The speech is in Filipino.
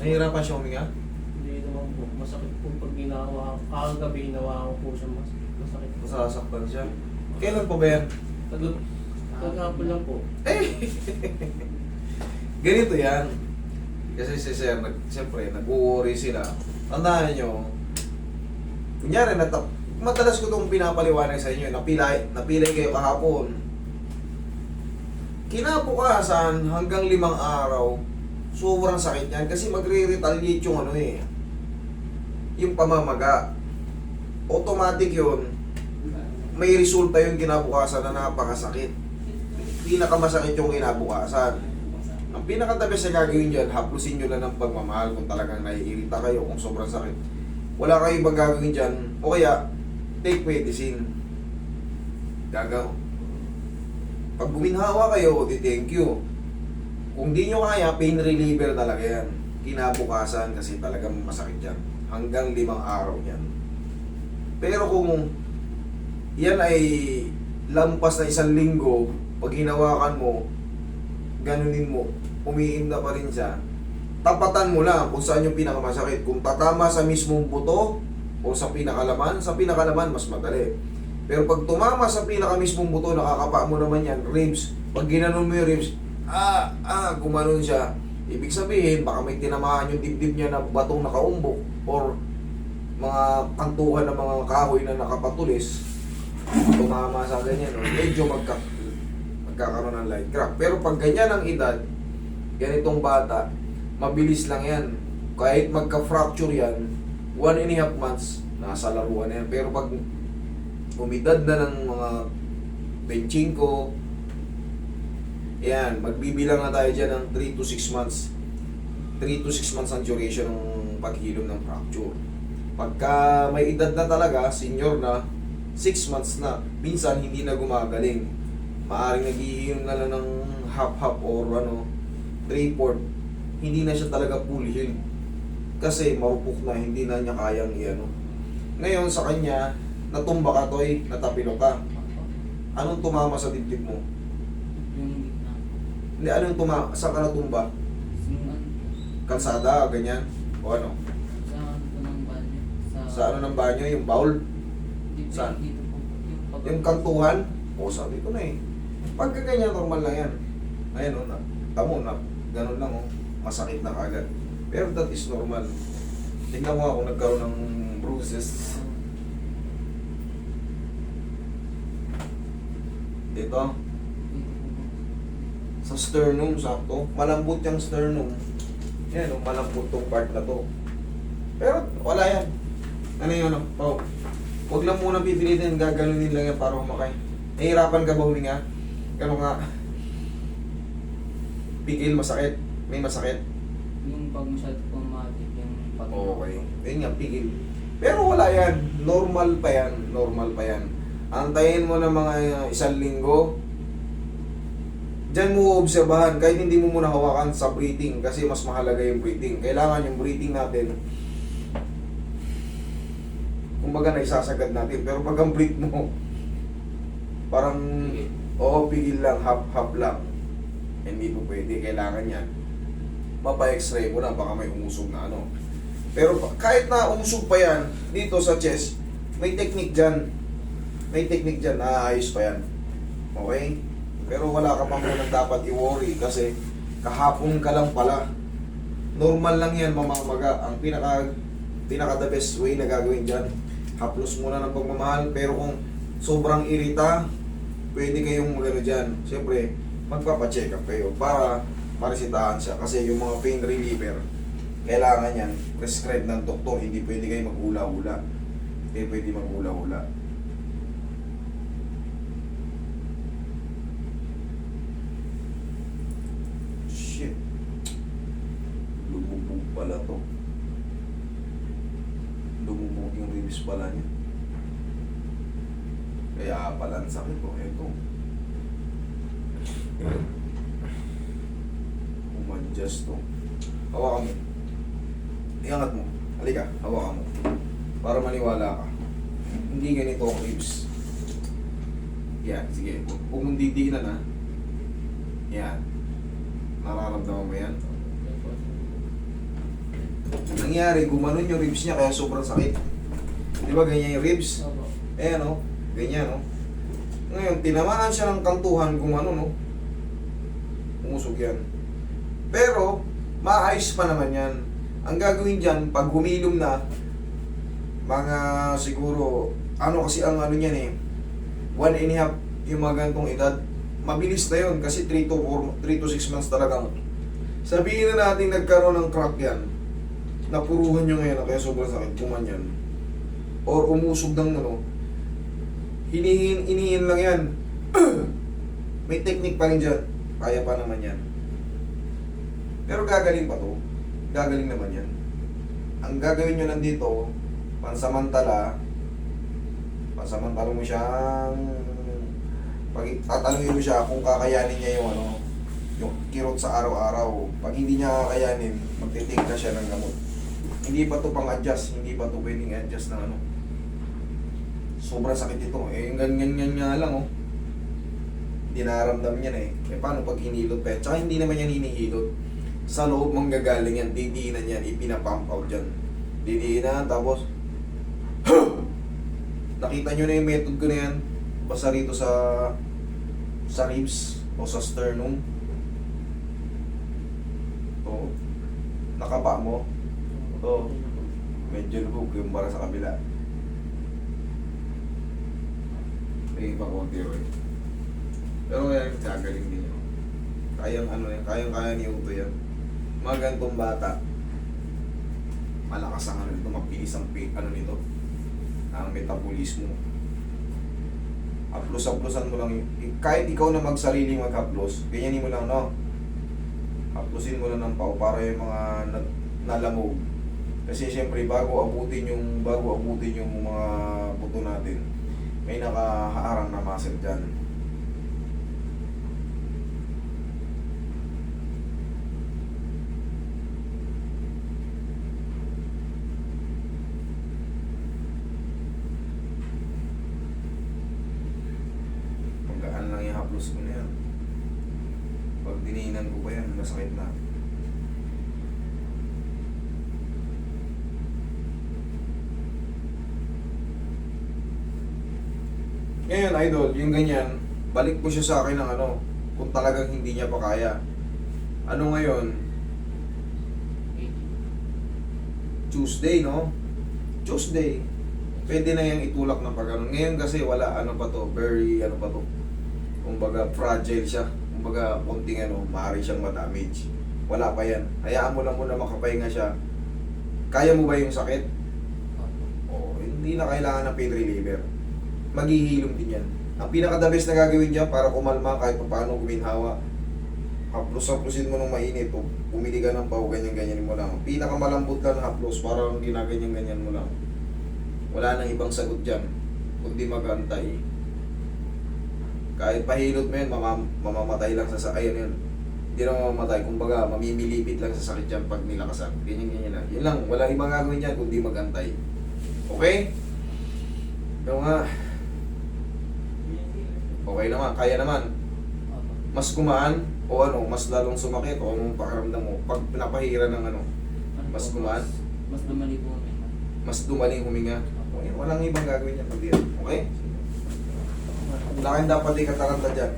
Nahihirapan siya huminga? Hindi naman po. Masakit po pag ginawa. Kagabi ginawa ko po siya. Masakit po. Masasaktan siya. Kailan pa ba yan? Kagapon lang po. Ganito yan. Kasi si Sir, siyempre, nag-worry sila. Tandaan nyo, kunyari, madalas ko itong pinapaliwanag sa inyo, napilay kayo kahapon. Kinabukasan, hanggang 5 araw, sobrang sakit yan kasi magre-retaliate yung yung pamamaga. Automatic yun, may resulta yung kinabukasan na napakasakit. Pinakamasakit yung kinabukasan. Ang pinaka-best na gagawin dyan, haplusin nyo lang ng pagmamahal kung talagang naiirita kayo, kung sobrang sakit. Wala kayo ibang gagawin dyan, o kaya, take medicine. Gagaw. Pag guminhawa kayo, di thank you. Kung di nyo kaya, pain reliever talaga yan. Kinabukasan kasi talagang masakit yan. Hanggang 5 araw yan. Pero kung yan ay lampas na 1 linggo, pag hinawakan mo, ganunin mo, umiim na pa rin siya, tapatan mo lang kung saan yung pinakamasakit. Kung tatama sa mismong buto o sa pinakalaman mas madali. Pero pag tumama sa pinakamismong buto, nakakapa mo naman yan, ribs. Pag ginanon mo yung ribs, gumanon siya. Ibig sabihin, baka may tinamaan yung dibdib niya na batong nakaumbok or mga kantuhan ng mga kahoy na nakapatulis. Tumama sa ganyan, medyo magkakaroon ng light crack. Pero pag ganyan ang edad, ganitong bata, mabilis lang yan. Kahit magka-fracture yan, 1.5 months, nasa laruan na yan. Pero pag umidad na ng mga 25, yan, magbibilang na tayo dyan ng 3 to 6 months. 3 to 6 months ang duration ng paghilom ng fracture. Pagka may edad na talaga, senior na, 6 months na. Minsan, hindi na gumagaling. Maaring nag-iinom na lang ng half-half or 3/4. Hindi na siya talaga full healed. Kasi marupok na, hindi na niya kayang Ngayon sa kanya, natumba ka toy, natapilok ka. Anong tumama sa dibdib mo? Yung gitna. Hindi, anong tumama? Saan ka natumba? Kalsada, ganyan? O ano? Sa ano ng banyo. Sa ano ng banyo? Yung bowl? Dito, Saan? dito po. Yung kantuhan? O, sabi ko na Pagka ganyan, normal lang yan. Ayan tamo na, ganun lang masakit na kagad. Pero that is normal. Tingnan mo ako nagkaroon ng bruises. Dito, sa sternum, sakto. Malambot yung sternum. Yan, malambot tong part na to. Pero wala yan. Ano yun, huwag lang muna pipilitin, gaganunin lang yan para humakay. Nahihirapan ka ba huminga? Gano'n nga. Pigil, masakit. May masakit. Yung pag masyado pumatik, yung pag... Okay. Ayun nga, pigil. Pero wala yan. Normal pa yan. Normal pa yan. Antayin mo ng mga 1 linggo. Diyan mo obserbahan. Kahit hindi mo muna hawakan sa breathing. Kasi mas mahalaga yung breathing. Kailangan yung breathing natin. Kumbaga naisasagad natin. Pero pag ang breath mo, parang... pigil lang, half lang. Hindi po pwede, kailangan yan. Mapa-x-ray mo na, baka may umusog na Pero kahit na umusog pa yan, dito sa chest, may technique dyan. May technique dyan, naayos pa yan. Okay? Pero wala ka pang munang dapat i-worry kasi kahapon ka lang pala. Normal lang yan, mamamaga. Ang pinaka the best way na gagawin dyan, haplos muna ng pagmamahal. Pero kung sobrang irita, pwede kayong dyan. Siyempre, magpapacheck up kayo para maresitahan siya. Kasi yung mga pain reliever, kailangan yan, prescribe ng doktor. Hindi pwede kayo maghula-hula. Hindi pwede maghula-hula. Shit. Lumubog pala to. Lumubog yung ribs pala niya. Kaya pala ang sakit ko. Ito. Umadjust to. Hawakan mo. Iangat mo. Halika, hawakan mo. Para maniwala ka. Hindi ganito ang ribs. Yan, sige. Kung mong didiinan ha. Yan. Nararamdaman mo yan? Nangyari, gumanon yung ribs niya kaya sobrang sakit. Di ba ganyan yung ribs? Opo. Eh ano, ganyan no. Ngayon, tinamaan siya ng kantuhan gumano no. Umusog yan. Pero, maayos pa naman yan. Ang gagawin dyan, pag humilom na, mga siguro, ano kasi ang ano niyan eh, 1.5 yung mga ganitong edad, mabilis na yun kasi 3 to 6 months talagang. Sabihin na natin nagkaroon ng crack yan, napuruhan nyo ngayon kaya sobrang sakit, kumanyan. Or umusog ng ano, hinihin lang yan. May technique pa rin dyan, kaya pa naman yan. Pero gagaling pa to, gagaling naman yan. Ang gagawin nyo nandito, pansamantala mo siyang tatanungin mo siya kung kakayanin niya yung ano, yung kirot sa araw-araw. Pag hindi niya kakayanin, magte-take na siya ng gamot. Hindi pa to pang-adjust, hindi pa to pwedeng adjust ng ano. Sobrang sakit ito. Eh, yung ganyan nga lang oh. Hindi nararamdaman yan eh. Eh paano pag hinilot pa yan? Tsaka hindi naman yan hinihilot. Sa loob manggagaling yan, didiinan yan, ipinapump out dyan. Didiinan, tapos nakita nyo na yung method ko na yan. Basta rito sa ribs o sa sternum. Ito. Nakapa mo. Ito. Medyo lubog yung para sa kabila. May iba konti rin. Pero yan, gagaling din yun. Kayang-kaya ni Uto yan. Mga ganitong bata, malakas ang ano nito, mabilis ang ano nito, ang metabolismo. Haplos-haplosan mo lang kahit ikaw na magsarili mag-haplos, ganyanin mo lang, no? Haplosin mo lang ng pao para yung mga nalamog. Kasi siyempre bago abutin yung mga buto natin, may nakaharang na muscle dyan. Magaan lang yung haplos ko na yan. Pag dininan ko pa yan, masakit na. Ngayon, idol, yung ganyan, balik mo siya sa akin ng ano, kung talagang hindi niya pa kaya. Ano ngayon? Tuesday, no? Tuesday. Pwede na yung itulak ng pag-ano. Ngayon kasi wala, ano pa to, very, ano pa to. Kumbaga, fragile siya. Kumbaga, konting ano, maaari siyang ma-damage. Wala pa yan. Hayaan mo lang muna makapahinga siya. Kaya mo ba yung sakit? Oo, hindi na kailangan ng pain reliever. Maghihilom din yan. Ang pinaka-the best na gagawin dyan para kumalma kahit paano guminhawa. Haplos-haplosin mo ng mainit o pumili ka ng pao, ganyan-ganyan mo lang. Pinaka-malambot lang na haplos para ginaganyan-ganyan mo lang. Wala nang ibang sagot dyan kundi mag-antay. Kahit pahilot mo yan, mamamatay lang sa ayan yun. Hindi na mamamatay, kumbaga mamimilipit lang sa sakit dyan pag nilakasan. Ganyan-ganyan lang. Yun lang, wala ibang gagawin dyan kundi mag-antay. Okay? Ito nga. Okay naman, kaya naman. Mas kumaan o ano, mas lalong sumakit o anong pakiramdam mo pag pinapahira ng ano, mas kumaan, Mas dumali po. mas dumaling huminga. Okay, walang ibang gagawin yan pag diyan. Okay? Wala kang dapat ikataranta dyan.